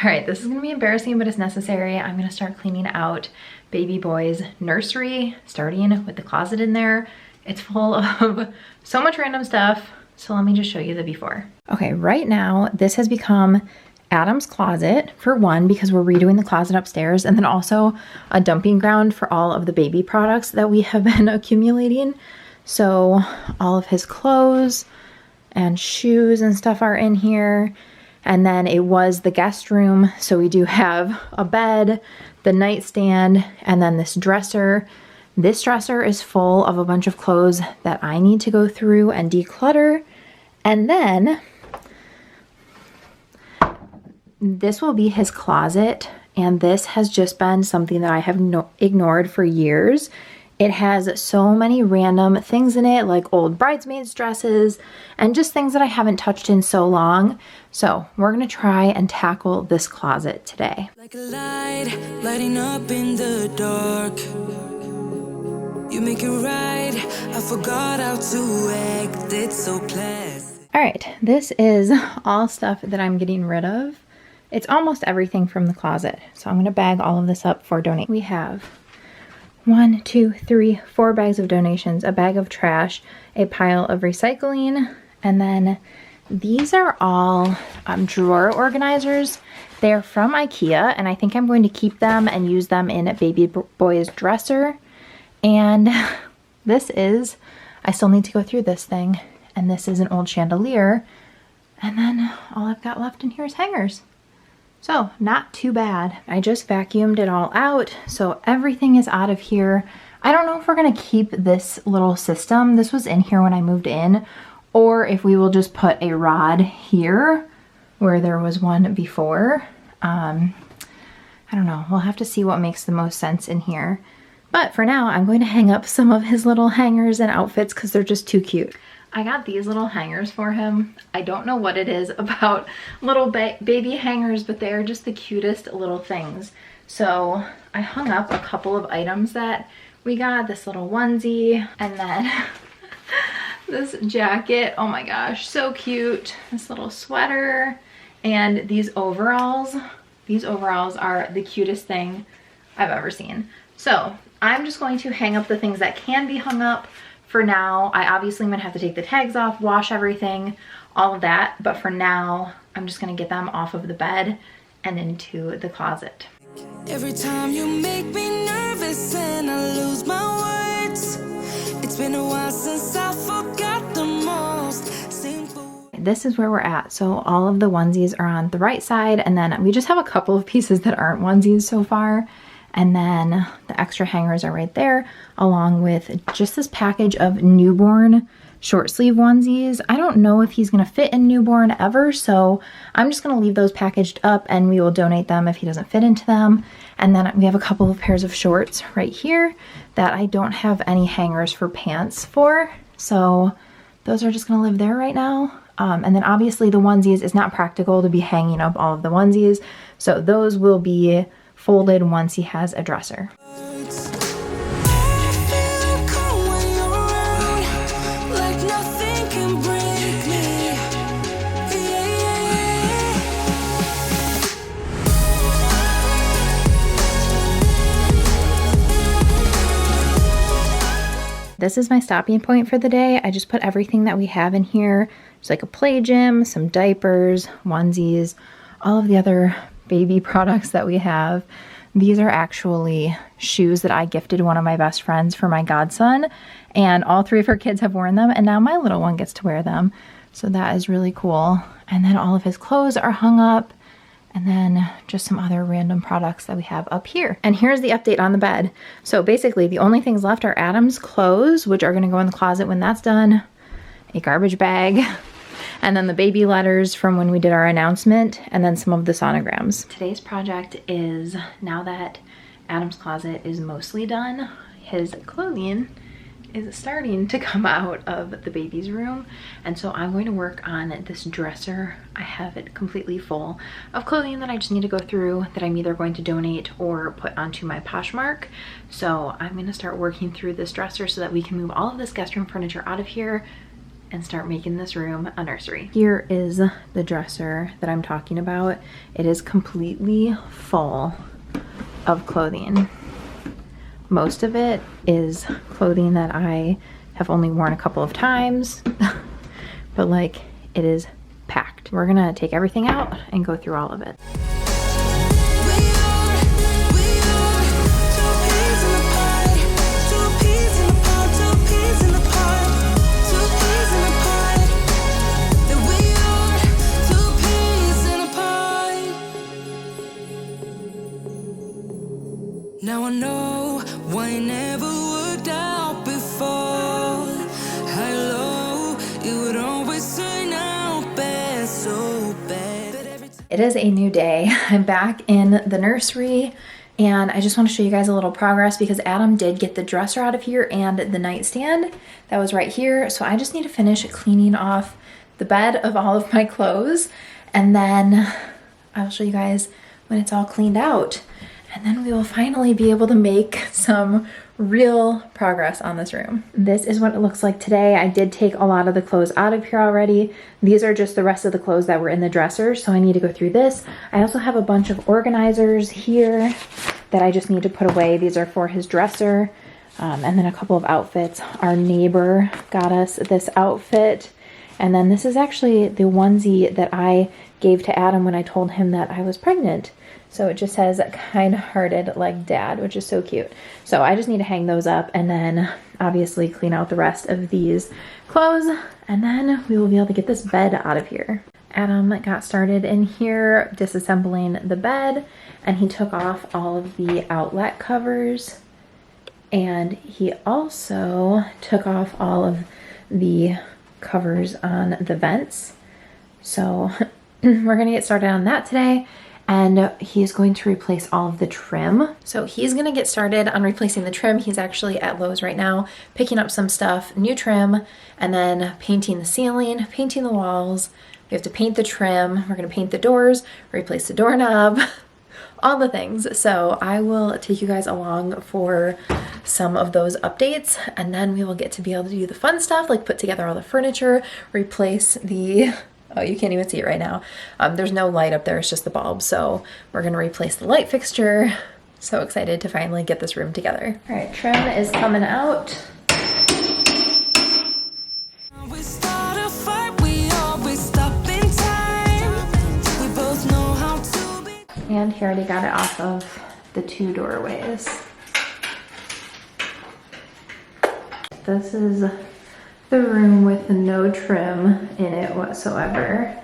All right, this is gonna be embarrassing, but it's necessary. I'm gonna start cleaning out baby boy's nursery, starting with the closet in there. It's full of so much random stuff. So let me just show you the before. Okay, right now, this has become Adam's closet for one, because we're redoing the closet upstairs, and then also a dumping ground for all of the baby products that we have been accumulating. So all of his clothes and shoes and stuff are in here. And then it was the guest room. So we do have a bed, the nightstand, and then this dresser. This dresser is full of a bunch of clothes that I need to go through and declutter. And then this will be his closet. And this has just been something that I have ignored for years. It has so many random things in it, like old bridesmaids dresses and just things that I haven't touched in so long. So we're gonna try and tackle this closet today. Like a light, lighting up in the dark. You make it right, I forgot how to act, it's so classic. All right, this is all stuff that I'm getting rid of. It's almost everything from the closet. So I'm gonna bag all of this up for donate. We have 1, 2, 3, 4 bags of donations, a bag of trash, a pile of recycling, and then these are all drawer organizers. They're from IKEA, and I think I'm going to keep them and use them in a baby boy's dresser. And this is, I still need to go through this thing, and this is an old chandelier. And then all I've got left in here is hangers. So not too bad. I just vacuumed it all out, so everything is out of here. I don't know if we're gonna keep this little system. This was in here when I moved in, or if we will just put a rod here where there was one before. I don't know, we'll have to see what makes the most sense in here. But for now, I'm going to hang up some of his little hangers and outfits because they're just too cute. I got these little hangers for him. I don't know what it is about little baby hangers, but they are just the cutest little things. So I hung up a couple of items that we got, this little onesie, and then this jacket. Oh my gosh, so cute. This little sweater and these overalls. These overalls are the cutest thing I've ever seen. So I'm just going to hang up the things that can be hung up. For now, I obviously am gonna have to take the tags off, wash everything, all of that. But for now, I'm just gonna get them off of the bed and into the closet. Every time you make me nervous and I lose my words. It's been a while since I forgot the most simple. This is where we're at. So all of the onesies are on the right side, and then we just have a couple of pieces that aren't onesies so far. And then the extra hangers are right there, along with just this package of newborn short sleeve onesies. I don't know if he's gonna fit in newborn ever, so I'm just gonna leave those packaged up and we will donate them if he doesn't fit into them. And then we have a couple of pairs of shorts right here that I don't have any hangers for pants for. So those are just gonna live there right now. And then obviously the onesies is not practical to be hanging up all of the onesies. So those will be folded once he has a dresser. This is my stopping point for the day. I just put everything that we have in here. It's like a play gym, some diapers, onesies, all of the other baby products that we have. These are actually shoes that I gifted one of my best friends for my godson, and all 3 of her kids have worn them, and now my little one gets to wear them. So that is really cool. And then all of his clothes are hung up, and then just some other random products that we have up here. And here's the update on the bed. So basically the only things left are Adam's clothes, which are gonna go in the closet when that's done, a garbage bag, and then the baby letters from when we did our announcement, and then some of the sonograms. Today's project is, now that Adam's closet is mostly done, his clothing is starting to come out of the baby's room. And so I'm going to work on this dresser. I have it completely full of clothing that I just need to go through, that I'm either going to donate or put onto my Poshmark. So I'm gonna start working through this dresser so that we can move all of this guest room furniture out of here and start making this room a nursery. Here is the dresser that I'm talking about. It is completely full of clothing. Most of it is clothing that I have only worn a couple of times, but like it is packed. We're gonna take everything out and go through all of it. Now I know why it never worked out before. Hello, it would always turn out bad, so bad. It is a new day. I'm back in the nursery and I just want to show you guys a little progress because Adam did get the dresser out of here and the nightstand that was right here. So I just need to finish cleaning off the bed of all of my clothes and then I'll show you guys when it's all cleaned out. And then we will finally be able to make some real progress on this room. This is what it looks like today. I did take a lot of the clothes out of here already. These are just the rest of the clothes that were in the dresser, so I need to go through this. I also have a bunch of organizers here that I just need to put away. These are for his dresser. And then a couple of outfits. Our neighbor got us this outfit. And then this is actually the onesie that I gave to Adam when I told him that I was pregnant. So it just says kind-hearted like dad, which is so cute. So I just need to hang those up and then obviously clean out the rest of these clothes. And then we will be able to get this bed out of here. Adam got started in here disassembling the bed and he took off all of the outlet covers. And he also took off all of the covers on the vents. So we're gonna get started on that today. And he is going to replace all of the trim. So he's gonna get started on replacing the trim. He's actually at Lowe's right now, picking up some stuff, new trim, and then painting the ceiling, painting the walls. We have to paint the trim. We're gonna paint the doors, replace the doorknob, all the things. So I will take you guys along for some of those updates, and then we will get to be able to do the fun stuff, like put together all the furniture, replace the oh, you can't even see it right now. There's no light up there, it's just the bulb. So we're gonna replace the light fixture. So excited to finally get this room together. All right, trim is coming out. And he already got it off of the two doorways. This is the room with no trim in it whatsoever.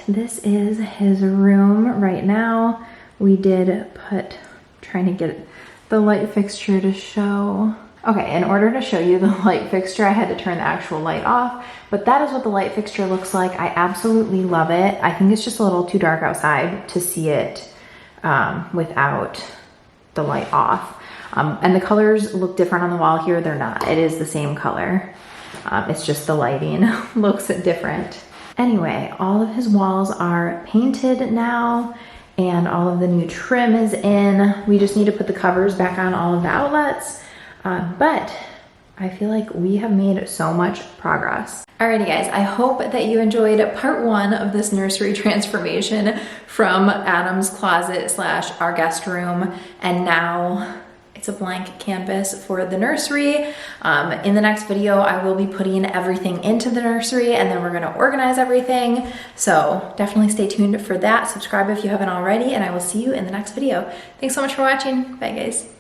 This is his room right now. We did put, trying to get the light fixture to show. Okay, in order to show you the light fixture, I had to turn the actual light off, but that is what the light fixture looks like. I absolutely love it. I think it's just a little too dark outside to see it without the light off. And the colors look different on the wall here. They're not. It is the same color. It's just the lighting looks different. Anyway, all of his walls are painted now and all of the new trim is in. We just need to put the covers back on all of the outlets. But I feel like we have made so much progress. Alrighty guys, I hope that you enjoyed part one of this nursery transformation from Adam's closet / our guest room. And now it's It's a blank canvas for the nursery. In the next video, I will be putting everything into the nursery and then we're gonna organize everything. So definitely stay tuned for that. Subscribe if you haven't already, and I will see you in the next video. Thanks so much for watching. Bye guys.